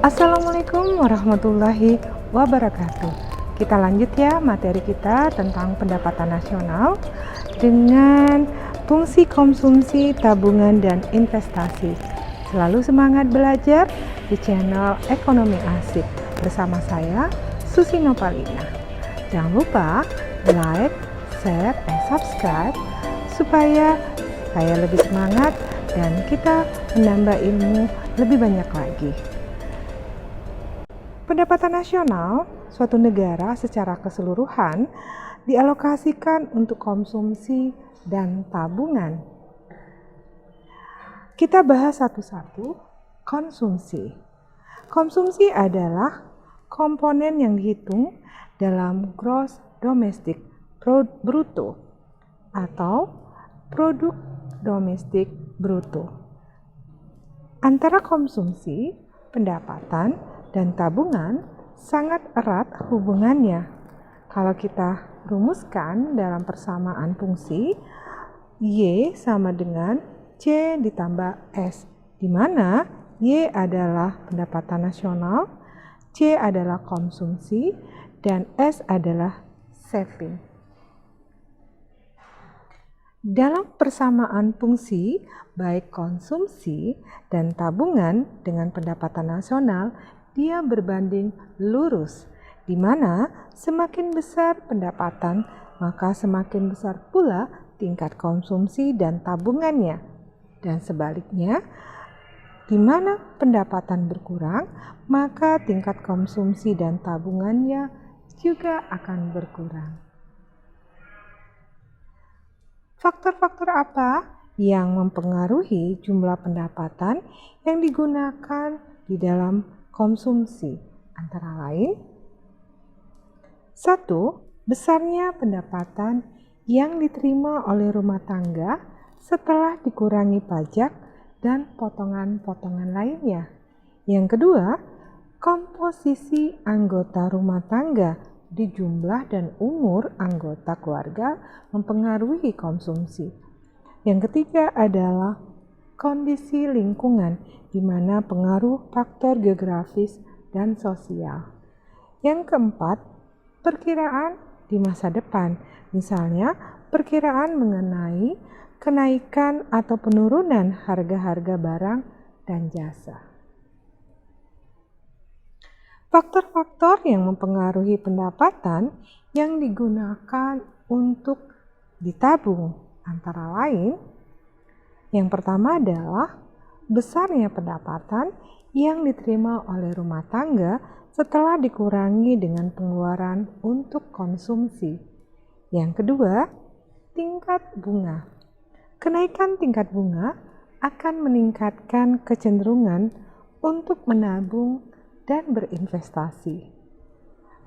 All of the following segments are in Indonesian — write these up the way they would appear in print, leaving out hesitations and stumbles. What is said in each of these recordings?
Assalamualaikum warahmatullahi wabarakatuh. Kita lanjut ya materi kita tentang pendapatan nasional dengan fungsi konsumsi, tabungan, dan investasi. Selalu semangat belajar di channel Ekonomi Asik bersama saya, Susi Nopalina. Jangan lupa like, share, dan subscribe supaya saya lebih semangat dan kita menambah ilmu lebih banyak lagi. Pendapatan nasional suatu negara secara keseluruhan dialokasikan untuk konsumsi dan tabungan. Kita bahas satu-satu. Konsumsi. Konsumsi adalah komponen yang dihitung dalam gross domestic bruto atau produk domestik bruto. Antara konsumsi, pendapatan, dan tabungan sangat erat hubungannya. Kalau kita rumuskan dalam persamaan fungsi, Y sama dengan C ditambah S, di mana Y adalah pendapatan nasional, C adalah konsumsi, dan S adalah saving. Dalam persamaan fungsi, baik konsumsi dan tabungan dengan pendapatan nasional, dia berbanding lurus, di mana semakin besar pendapatan, maka semakin besar pula tingkat konsumsi dan tabungannya. Dan sebaliknya, di mana pendapatan berkurang, maka tingkat konsumsi dan tabungannya juga akan berkurang. Faktor-faktor apa yang mempengaruhi jumlah pendapatan yang digunakan di dalam konsumsi? Antara lain, 1. Besarnya pendapatan yang diterima oleh rumah tangga setelah dikurangi pajak dan potongan-potongan lainnya. Yang kedua, komposisi anggota rumah tangga di jumlah dan umur anggota keluarga mempengaruhi konsumsi. Yang ketiga adalah kondisi lingkungan, di mana pengaruh faktor geografis dan sosial. Yang keempat, perkiraan di masa depan, misalnya perkiraan mengenai kenaikan atau penurunan harga-harga barang dan jasa. Faktor-faktor yang mempengaruhi pendapatan yang digunakan untuk ditabung antara lain, yang pertama adalah besarnya pendapatan yang diterima oleh rumah tangga setelah dikurangi dengan pengeluaran untuk konsumsi. Yang kedua, tingkat bunga. Kenaikan tingkat bunga akan meningkatkan kecenderungan untuk menabung dan berinvestasi.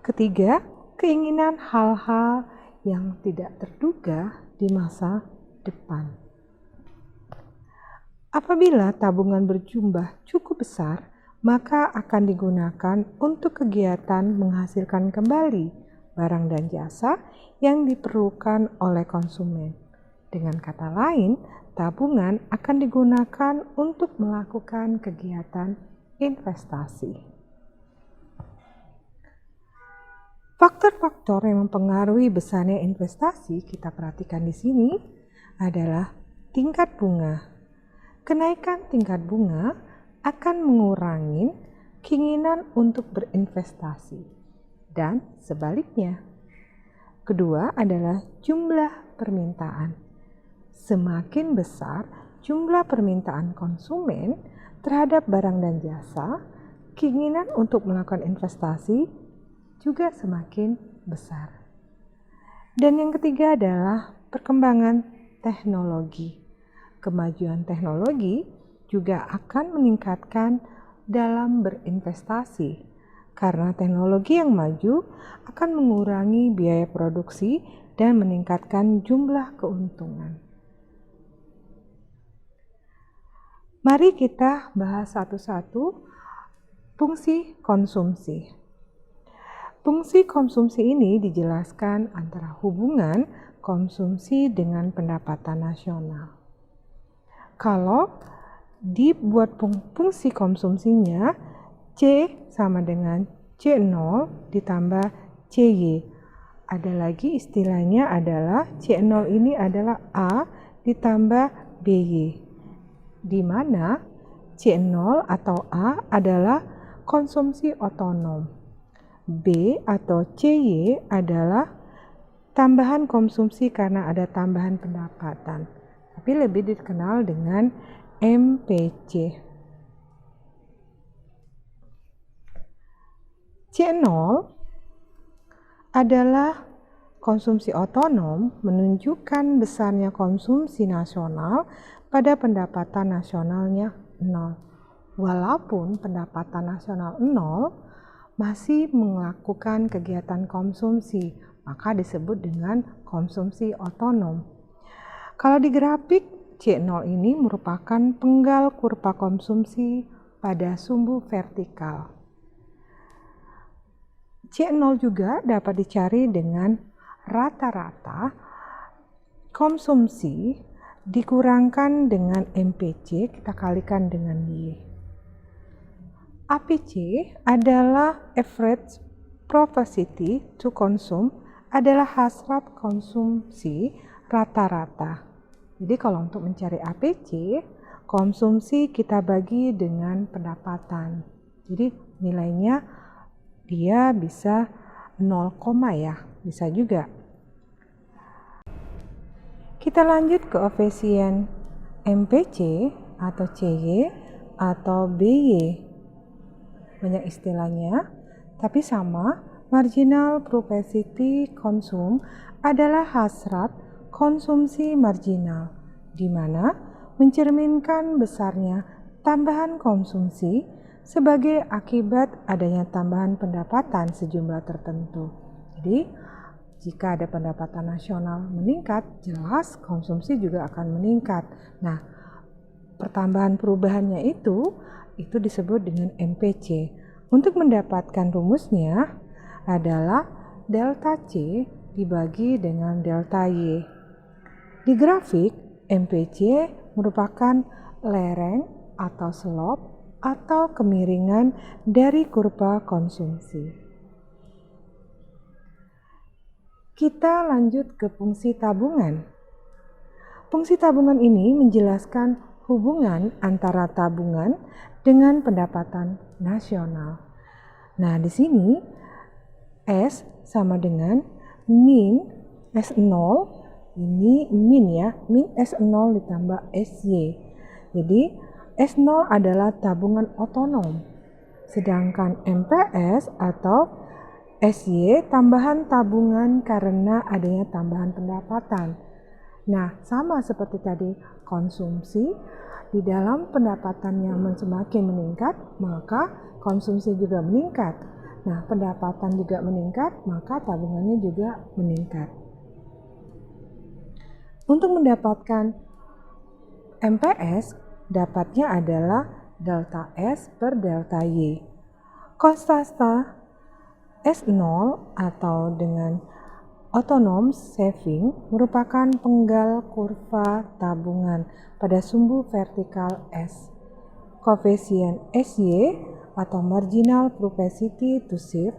Ketiga, keinginan hal-hal yang tidak terduga di masa depan. Apabila tabungan berjumlah cukup besar, maka akan digunakan untuk kegiatan menghasilkan kembali barang dan jasa yang diperlukan oleh konsumen. Dengan kata lain, tabungan akan digunakan untuk melakukan kegiatan investasi. Faktor-faktor yang mempengaruhi besarnya investasi kita perhatikan di sini adalah tingkat bunga. Kenaikan tingkat bunga akan mengurangi keinginan untuk berinvestasi dan sebaliknya. Kedua adalah jumlah permintaan. Semakin besar jumlah permintaan konsumen terhadap barang dan jasa, keinginan untuk melakukan investasi juga semakin besar. Dan yang ketiga adalah perkembangan teknologi. Kemajuan teknologi juga akan meningkatkan dalam berinvestasi, karena teknologi yang maju akan mengurangi biaya produksi dan meningkatkan jumlah keuntungan. Mari kita bahas satu-satu fungsi konsumsi. Fungsi konsumsi ini dijelaskan antara hubungan konsumsi dengan pendapatan nasional. Kalau dibuat fungsi konsumsinya, C sama dengan C0 ditambah CY. Ada lagi istilahnya adalah C0 ini adalah A ditambah BY, di mana C0 atau A adalah konsumsi otonom, B atau CY adalah tambahan konsumsi karena ada tambahan pendapatan, tapi lebih dikenal dengan MPC. C0 adalah konsumsi otonom, menunjukkan besarnya konsumsi nasional pada pendapatan nasionalnya 0. Walaupun pendapatan nasional 0, masih melakukan kegiatan konsumsi, maka disebut dengan konsumsi otonom. Kalau di grafik, C0 ini merupakan penggal kurva konsumsi pada sumbu vertikal. C0 juga dapat dicari dengan rata-rata konsumsi dikurangkan dengan MPC, kita kalikan dengan Y. APC adalah average propensity to consume, adalah hasrat konsumsi rata-rata. Jadi kalau untuk mencari APC, konsumsi kita bagi dengan pendapatan. Jadi nilainya dia bisa 0, ya, bisa juga. Kita lanjut ke koefisien MPC atau CY atau BY. Banyak istilahnya, tapi sama. Marginal propensity consume adalah hasrat konsumsi marginal, di mana mencerminkan besarnya tambahan konsumsi sebagai akibat adanya tambahan pendapatan sejumlah tertentu. Jadi, jika ada pendapatan nasional meningkat, jelas konsumsi juga akan meningkat. Nah, pertambahan perubahannya itu disebut dengan MPC. Untuk mendapatkan rumusnya adalah delta C dibagi dengan delta Y. Di grafik, MPC merupakan lereng atau slope atau kemiringan dari kurva konsumsi. Kita lanjut ke fungsi tabungan. Fungsi tabungan ini menjelaskan hubungan antara tabungan dengan pendapatan nasional. Nah, di sini S sama dengan min S0, ini min ya, min S0 ditambah SY. Jadi S0 adalah tabungan otonom, sedangkan MPS atau SY tambahan tabungan karena adanya tambahan pendapatan. Nah, sama seperti tadi konsumsi, di dalam pendapatan yang semakin meningkat, maka konsumsi juga meningkat. Nah, pendapatan juga meningkat, maka tabungannya juga meningkat. Untuk mendapatkan MPS, dapatnya adalah delta S per delta Y. Konstanta S0 atau dengan autonom saving merupakan penggal kurva tabungan pada sumbu vertikal S. Koefisien SY atau marginal propensity to save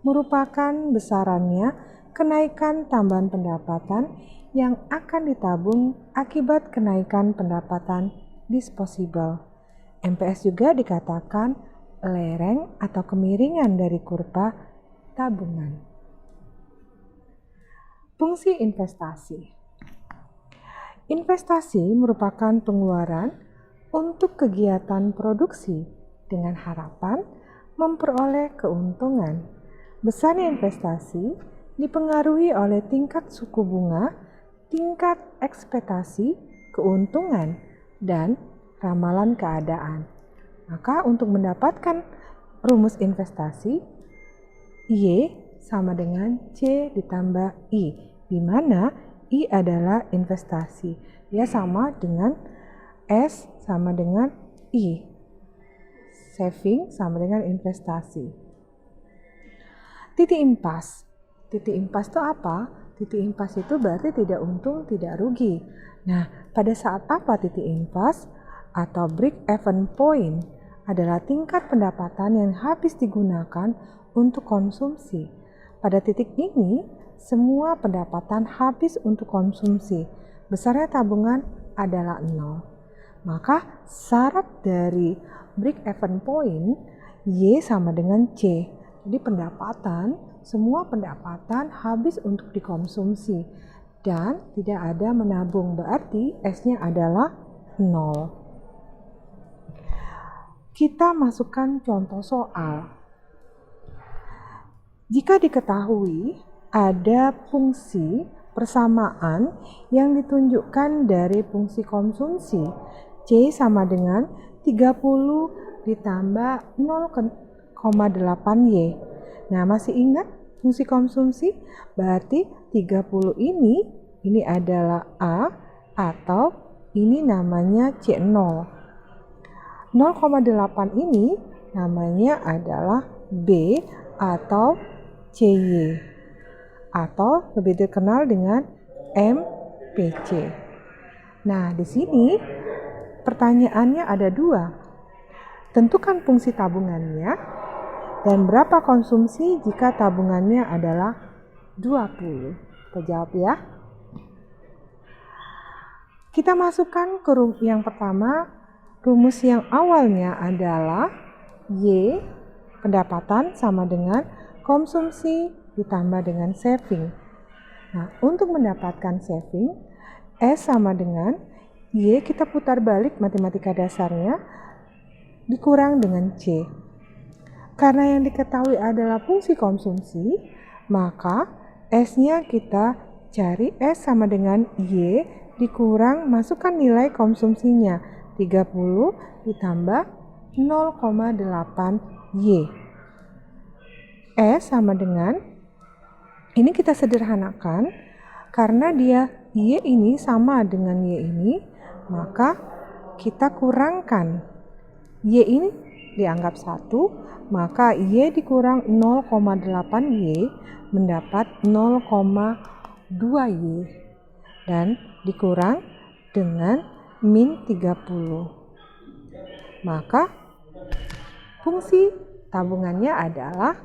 merupakan besarannya kenaikan tambahan pendapatan yang akan ditabung akibat kenaikan pendapatan disposable. MPS juga dikatakan lereng atau kemiringan dari kurva tabungan. Fungsi investasi. Investasi merupakan pengeluaran untuk kegiatan produksi dengan harapan memperoleh keuntungan. Besarnya investasi dipengaruhi oleh tingkat suku bunga, tingkat ekspektasi keuntungan, dan ramalan keadaan. Maka untuk mendapatkan rumus investasi, Y sama dengan C ditambah I, di mana I adalah investasi. Dia sama dengan S sama dengan I. Saving sama dengan investasi. Titik impas. Titik impas itu apa? Titik impas itu berarti tidak untung, tidak rugi. Nah, pada saat apa titik impas atau break even point adalah tingkat pendapatan yang habis digunakan untuk konsumsi. Pada titik ini, semua pendapatan habis untuk konsumsi. Besarnya tabungan adalah 0. Maka syarat dari break-even point Y sama dengan C. Jadi semua pendapatan habis untuk dikonsumsi dan tidak ada menabung, berarti S-nya adalah 0. Kita masukkan contoh soal. Jika diketahui ada fungsi persamaan yang ditunjukkan dari fungsi konsumsi C sama dengan 30 ditambah 0,8Y. Nah, masih ingat fungsi konsumsi? Berarti 30 ini adalah A atau ini namanya C0. 0,8 ini namanya adalah B atau CY atau lebih dikenal dengan MPC. Nah, di sini pertanyaannya ada 2. Tentukan fungsi tabungannya dan berapa konsumsi jika tabungannya adalah 20. Kita jawab ya. Kita masukkan ke yang pertama, rumus yang awalnya adalah Y pendapatan sama dengan konsumsi ditambah dengan saving. Nah, untuk mendapatkan saving, S sama dengan Y, kita putar balik matematika dasarnya, dikurang dengan C. Karena yang diketahui adalah fungsi konsumsi, maka S-nya kita cari S sama dengan Y, dikurang masukkan nilai konsumsinya, 30 ditambah 0,8Y. S sama dengan, ini kita sederhanakan, karena dia Y ini sama dengan Y ini, maka kita kurangkan. Y ini dianggap 1, maka Y dikurang 0,8Y mendapat 0,2Y. Dan dikurang dengan min 30. Maka fungsi tabungannya adalah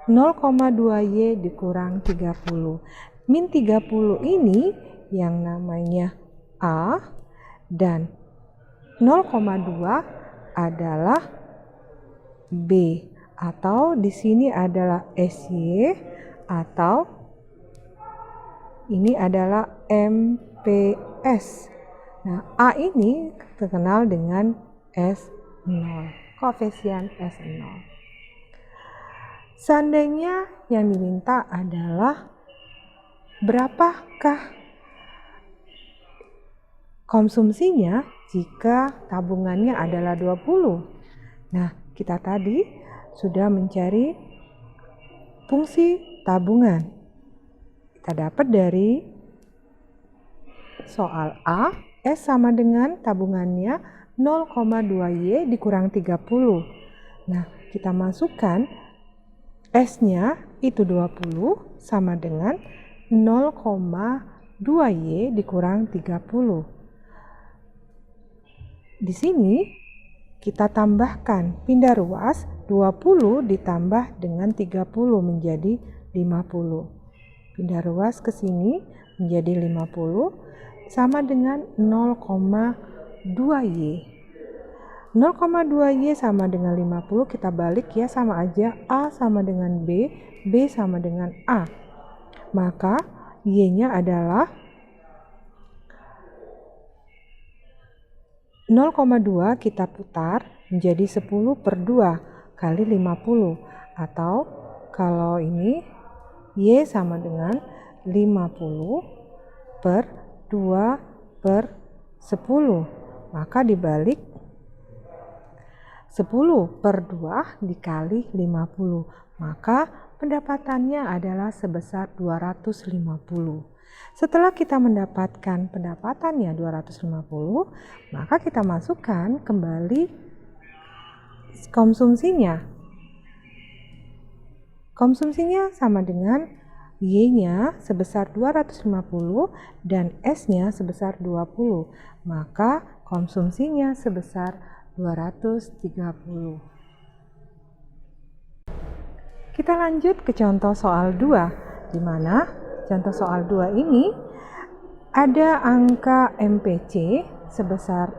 0,2Y dikurang 30. Min 30 ini yang namanya A dan 0,2 adalah B atau di sini adalah SY atau ini adalah MPS. Nah, A ini terkenal dengan S0, koefisien S0. Seandainya yang diminta adalah berapakah konsumsinya jika tabungannya adalah 20. Nah, kita tadi sudah mencari fungsi tabungan. Kita dapat dari soal A, S sama dengan tabungannya 0,2Y dikurang 30. Nah, kita masukkan S-nya itu 20 sama dengan 0,2Y dikurang 30. Di sini kita tambahkan pindah ruas 20 ditambah dengan 30 menjadi 50. Pindah ruas ke sini menjadi 50 sama dengan 0,2Y. 0,2Y sama dengan 50, kita balik ya, sama aja. A sama dengan B, B sama dengan A. Maka Y-nya adalah 0,2 kita putar menjadi 10/2 kali 50. Atau kalau ini Y sama dengan 50/2/10. Maka dibalik 10/2 dikali 50. Maka pendapatannya adalah sebesar 250. Setelah kita mendapatkan pendapatannya 250, maka kita masukkan kembali konsumsinya. Konsumsinya sama dengan Y-nya sebesar 250 dan S-nya sebesar 20. Maka konsumsinya sebesar 230. Kita lanjut ke contoh soal 2, di mana contoh soal 2 ini ada angka MPC sebesar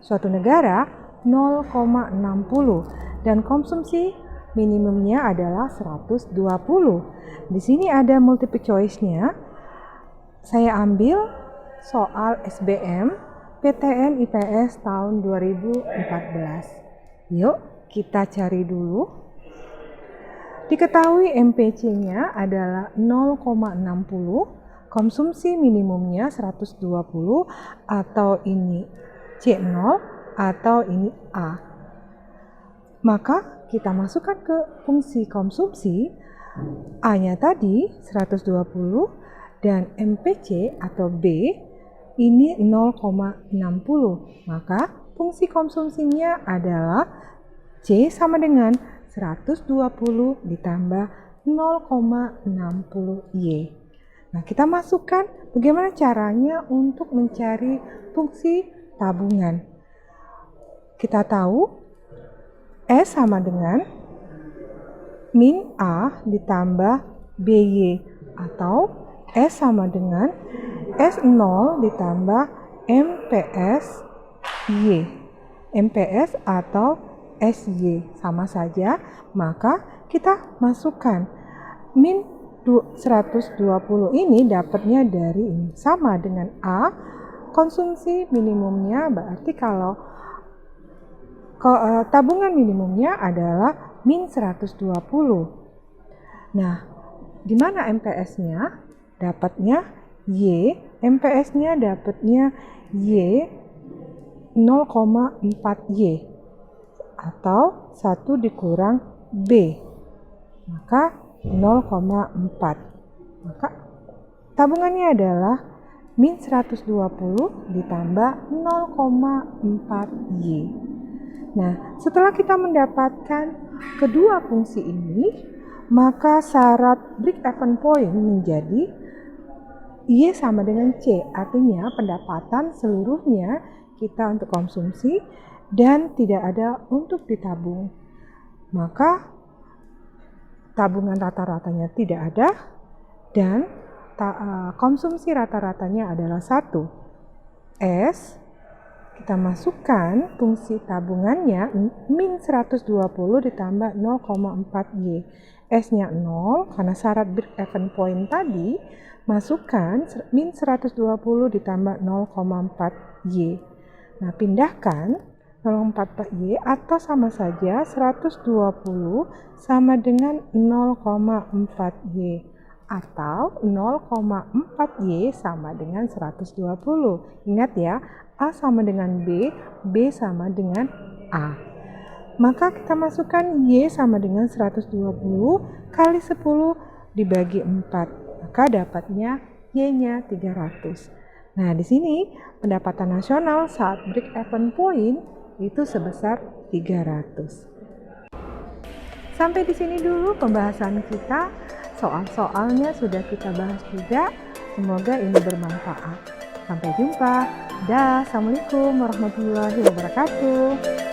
suatu negara 0,60 dan konsumsi minimumnya adalah 120. Di sini ada multiple choice-nya. Saya ambil soal SBM PTN IPS tahun 2014. Yuk kita cari dulu. Diketahui MPC-nya adalah 0,60, konsumsi minimumnya 120, atau ini C0 atau ini A. Maka kita masukkan ke fungsi konsumsi, A-nya tadi 120 dan MPC atau B ini 0,60. Maka fungsi konsumsinya adalah C sama dengan 120 ditambah 0,60Y. Nah, kita masukkan bagaimana caranya untuk mencari fungsi tabungan. Kita tahu S sama dengan min A ditambah BY, atau S sama dengan S0 ditambah MPS Y. MPS atau SY sama saja, maka kita masukkan min 120 ini dapatnya dari ini sama dengan A, konsumsi minimumnya berarti kalau tabungan minimumnya adalah min 120. Nah, di mana MPS-nya? Dapatnya Y, MPS-nya dapatnya Y 0,4Y. Atau 1 dikurang B, maka 0,4. Maka tabungannya adalah min 120 ditambah 0,4Y. Nah, setelah kita mendapatkan kedua fungsi ini, maka syarat break-even point menjadi Y sama dengan C, artinya pendapatan seluruhnya kita untuk konsumsi dan tidak ada untuk ditabung. Maka tabungan rata-ratanya tidak ada dan konsumsi rata-ratanya adalah 1. S, kita masukkan fungsi tabungannya min 120 ditambah 0,4Y. S-nya 0 karena syarat break-even point tadi, masukkan min 120 ditambah 0,4Y. Nah, pindahkan 0,4Y atau sama saja 120 sama dengan 0,4Y, atau 0,4Y sama dengan 120. Ingat ya, A sama dengan B, B sama dengan A. Maka kita masukkan Y sama dengan 120 kali 10 dibagi 4, maka dapatnya Y-nya 300. Nah, di sini pendapatan nasional saat break-even point itu sebesar 300. Sampai di sini dulu pembahasan kita. Soal-soalnya sudah kita bahas juga. Semoga ini bermanfaat. Sampai jumpa. Dah. Assalamualaikum warahmatullahi wabarakatuh.